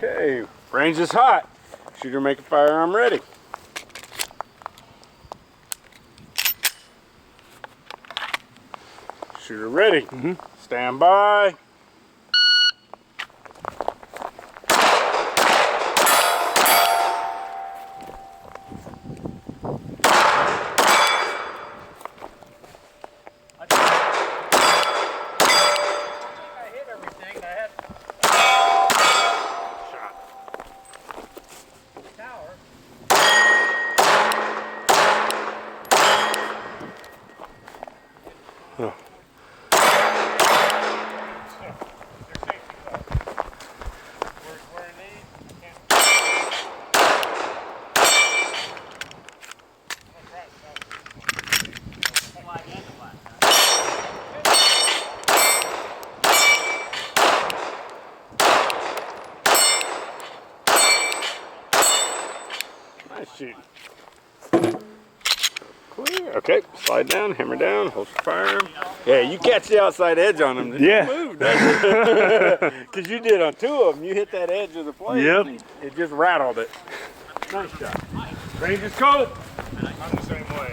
Okay, range is hot. Shooter making firearm ready. Shooter ready. Stand by. Nice shooting. Clear. Okay, slide down, hammer down, hold your firearm. Yeah, you catch the outside edge on them. Yeah. Move, doesn't it? Because you did on 2 of them. You hit that edge of the plate. Yep. It just rattled it. Nice shot. Range is cold.